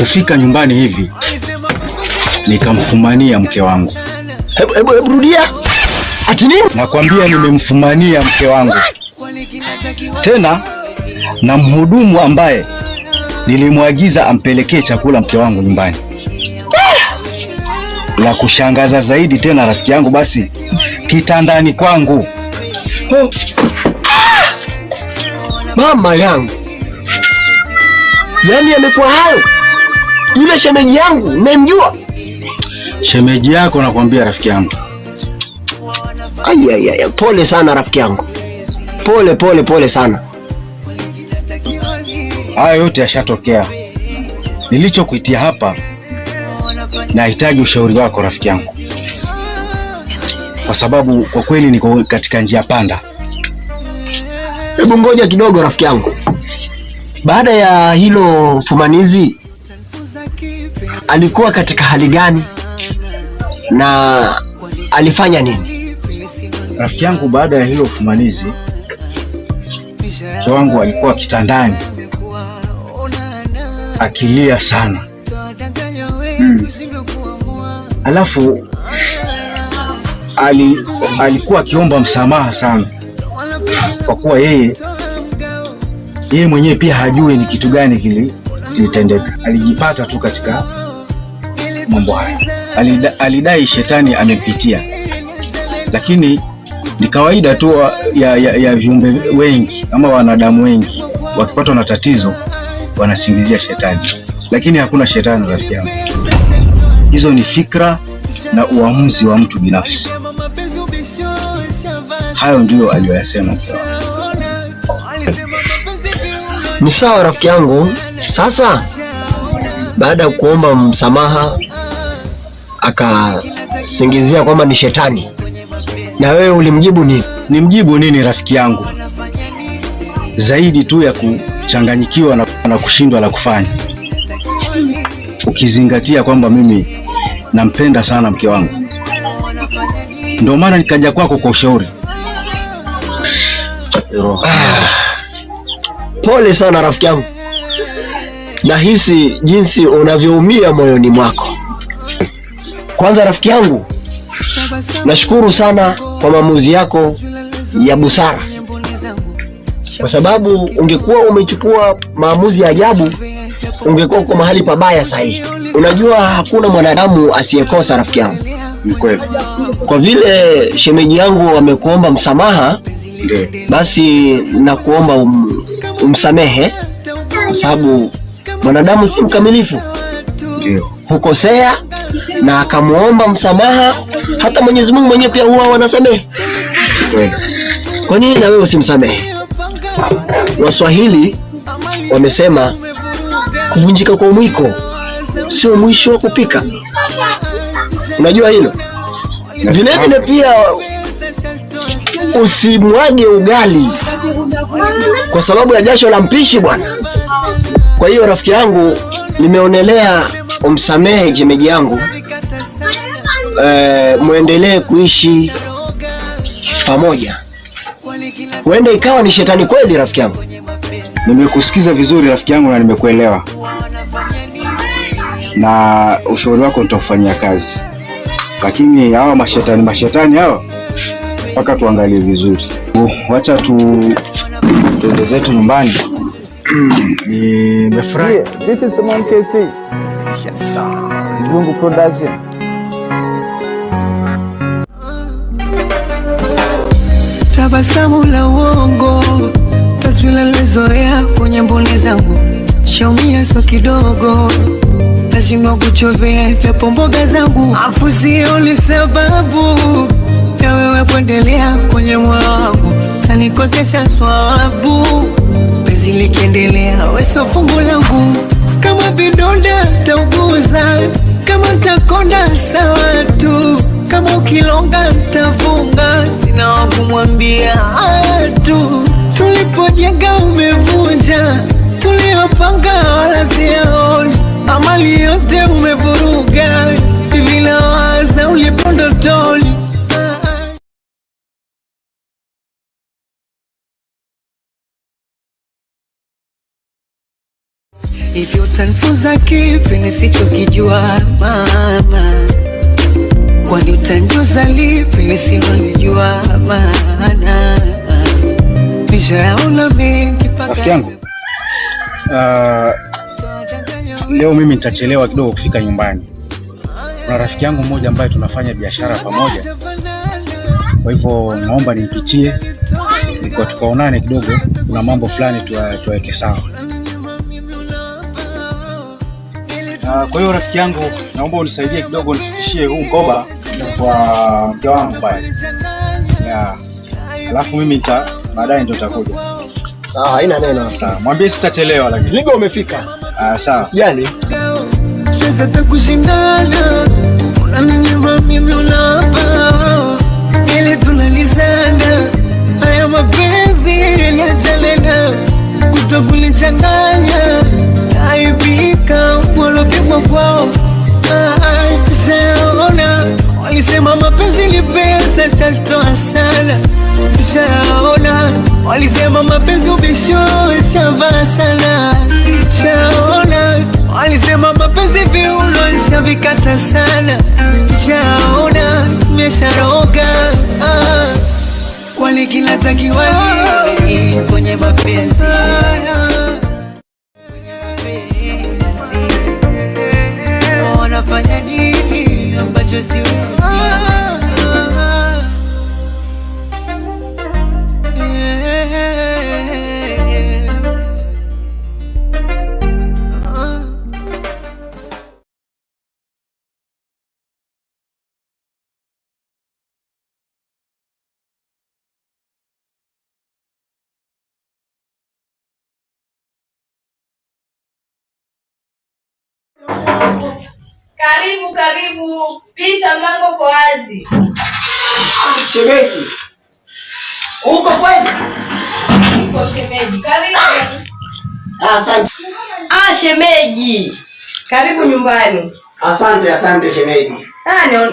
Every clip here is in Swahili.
Kufika nyumbani hivi nikamfumania mke wangu. Hebu rudia. Ati nini? Nakwambia nimemfumania mke wangu, tena na mhudumu ambaye nilimwagiza ampelekee chakula mke wangu nyumbani. La kushangaza zaidi tena, rafiki yangu, basi kitandani kwangu. Mama yangu, yaani amekuwa hayo? Yule shemeji yangu namjua. Shemeji yako nakwambia, rafiki yangu. Ai, pole sana rafiki yangu, pole sana. Haya yote yashatokea. Nilichokuitia hapa, nahitaji ushauri wako rafiki yangu, kwa sababu kwa kweli niko katika njia panda. Hebu ngoja kidogo rafiki yangu. Baada ya hilo fumanizi, alikuwa katika hali gani na alifanya nini? Rafiki yangu, baada ya hilo fumanizi, mke wangu alikuwa kitandani akilia sana. Alafu alikuwa akiomba msamaha sana, kwa kuwa yeye mwenyewe pia hajui ni kitu gani kilitendeka. Alijipata tu katika mambo haya. Alidai shetani amempitia, lakini ni kawaida tu ya viumbe wengi ama wanadamu wengi, wakipatwa na tatizo wanasingizia shetani, lakini hakuna shetani rafiki yangu. Hizo ni fikra na uamuzi wa mtu binafsi. Hayo ndio aliyoyasema. Ni sawa rafiki yangu. Sasa baada ya kuomba msamaha akasingizia kwamba ni shetani, na wewe ulimjibu nini? Nimjibu nini rafiki yangu, zaidi tu ya kuchanganyikiwa na kushindwa la kufanya, ukizingatia kwamba mimi nampenda sana mke wangu. Ndio maana nikaja kwako kwa ushauri. Pole sana rafiki yangu, nahisi jinsi unavyoumia moyoni mwako. Kwanza rafiki yangu, nashukuru sana kwa maamuzi yako ya busara, kwa sababu ungekuwa umechukua maamuzi ya ajabu, ungekuwa uko mahali pabaya sahihi. Unajua hakuna mwanadamu asiyekosa rafiki yangu. Ni kweli. Kwa vile shemeji yangu amekuomba msamaha, basi nakuomba umsamehe, kwa sababu mwanadamu si mkamilifu. Ndio. Hukosea na akamuomba msamaha. Hata Mwenyezi Mungu mwenyewe pia huwa wanasamehe. Kweli. Kwa nini na wewe usimsamehe? Waswahili wamesema kuvunjika kwa mwiko sio mwisho wa kupika. Unajua hilo? Vile pia usimwage ugali kwa sababu ya jasho la mpishi bwana. Kwa hiyo rafiki yangu, nimeonelea umsamehe shemeji yangu, muendelee kuishi pamoja. Huenda ikawa ni shetani kweli rafiki yangu. Nimekusikiza vizuri rafiki yangu na nimekuelewa, na ushauri wako nitaufanyia kazi, lakini hawa mashetani hawa mpaka tuangalie vizuri. Wacha tuende zetu nyumbani. Nimefurahi. Yes, this is Simon KC. Zungu Production. Tabasamu la uongo, taswira nilizoea kwenye mboni zangu, shaumia so kidogo, lazima kuchovea japo mboga zangu, afu sioni sababu ya wewe kuendelea kwenye moyo wangu, tanikosesha swabu, penzi likiendelea weso fungu langu, kama vidonda tauguza, kama takonda sawa tu, kama ukilonga ntafunga, sina wa kumwambia haya tu, tulipojenga umevunja, tuliopanga wala siyaoni, amali yote umevuruga, hivi nawaza ulipo ndotoni. hivyo utanifunza kipi nisichokijua mama? Kwani utanijuza lipi nisilolijua maana? Nishayaona mengi mpaka rafiki yangu. Leo mimi nitachelewa kidogo kufika nyumbani. Kuna rafiki yangu mmoja ambaye tunafanya biashara pamoja, kwa hivyo naomba nimpitie niko tukaonane kidogo, kuna mambo fulani tuweke sawa. Kwa hiyo rafiki yangu, naomba unisaidie kidogo nifikishie huu mkoba kwa mke wangu pale. Alafu mimi baadaye ndio nitakuja. Sawa, haina neno. Sawa, mwambie sitachelewa lakini. Mzigo umefika. Sawa. Usijali. Sasa takushindana, unaninyima mimi unapa, ili tunalizana, haya mapenzi yanachalena, kutokulichanganya, aibika walopigwa kwao. Shaona walisema mapenzi ni pesa, shazitoa sana. Shaona walisema mapenzi ubisho, shavaa sana. Shaona walisema mapenzi viuno, shavikata sana. Shaona nimesharoga, kwani kinatakiwa nini kwenye mapenzi? Wanafanya nini ambacho siwezi? Karibu, karibu. Pita, mlango uko wazi. Shemeji. Uko kweli? Uko shemeji. Karibu. Asante. Shemeji. Karibu nyumbani. Asante shemeji.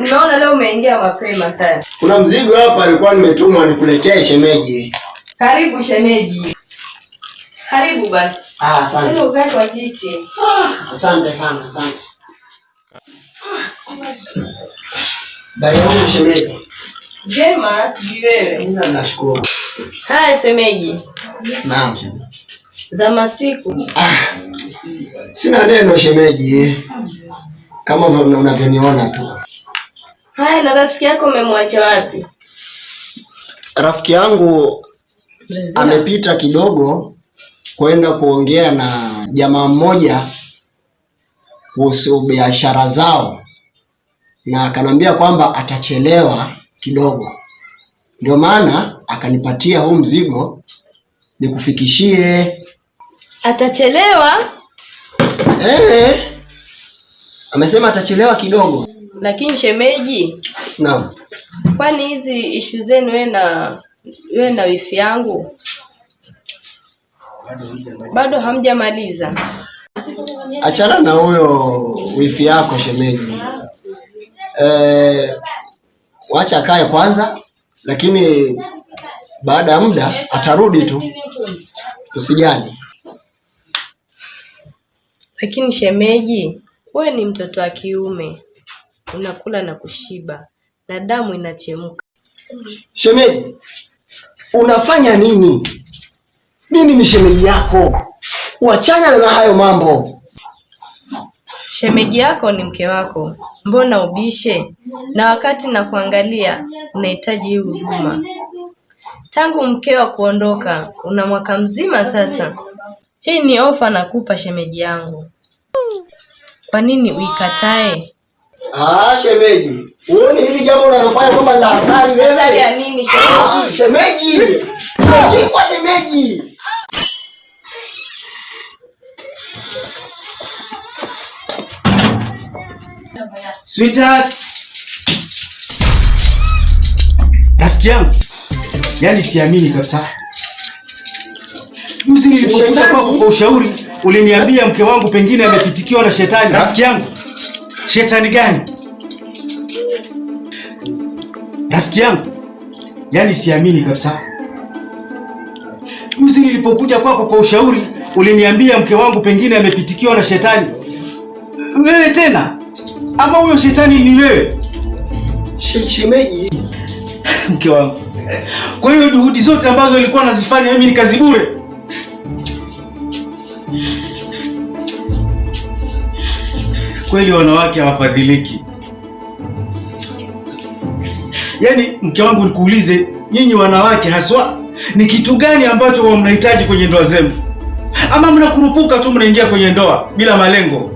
Nimeona leo umeingia mapema sana. Kuna mzigo hapa alikuwa nimetumwa nikuletee shemeji. Karibu shemeji. Karibu basi. Asante. Leo ukae kwa kiti. Asante sana, asante. Bali wangu shemeji. Jema, sijui wewe. Nashukuru. Haya shemeji. Naam shemeji. Za masiku. Sina neno shemeji. Kama unavyoniona tu. Haya, na rafiki yako umemwacha wapi? Rafiki yangu amepita kidogo kwenda kuongea na jamaa mmoja kuhusu biashara zao, na akanambia kwamba atachelewa kidogo, ndio maana akanipatia huu mzigo nikufikishie. Atachelewa? Amesema atachelewa kidogo. Lakini shemeji, naam, kwani hizi issue zenu wewe na wifi yangu bado hamjamaliza? Achana na huyo wifi yako shemeji. Wacha akae kwanza, lakini baada ya muda atarudi tu, usijali. Lakini shemeji, wewe ni mtoto wa kiume, unakula na kushiba na damu inachemka. Shemeji, unafanya nini? Mimi ni shemeji yako, uachana na hayo mambo. Shemeji yako ni mke wako, mbona ubishe? Na wakati na kuangalia unahitaji hii huduma. Tangu mkeo kuondoka una mwaka mzima sasa. Hii ni ofa nakupa shemeji yangu, kwa nini uikatae? Shemeji, uone hili jambo unalofanya kwamba la hatari wewe. Hatari ya nini shemeji? Shemeji, kwa shemeji. Sweetheart. Rafiki yangu. Yaani siamini kabisa. Juzi nilipokuja kwako kwa ushauri, uliniambia mke wangu pengine amepitikiwa na shetani. Rafiki yangu. Shetani gani? Rafiki yangu. Yaani siamini kabisa. Juzi nilipokuja kwako kwa ushauri, uliniambia mke wangu pengine amepitikiwa na shetani. Wewe tena? Ama huyo shetani ni wewe? Shemeji, mke wangu. Kwa hiyo juhudi zote ambazo nilikuwa nazifanya mimi ni kazi bure? Kweli wanawake hawafadhiliki. Yaani mke wangu, nikuulize, nyinyi wanawake haswa ni kitu gani ambacho mnahitaji kwenye ndoa zenu? Ama mnakurupuka tu mnaingia kwenye ndoa bila malengo?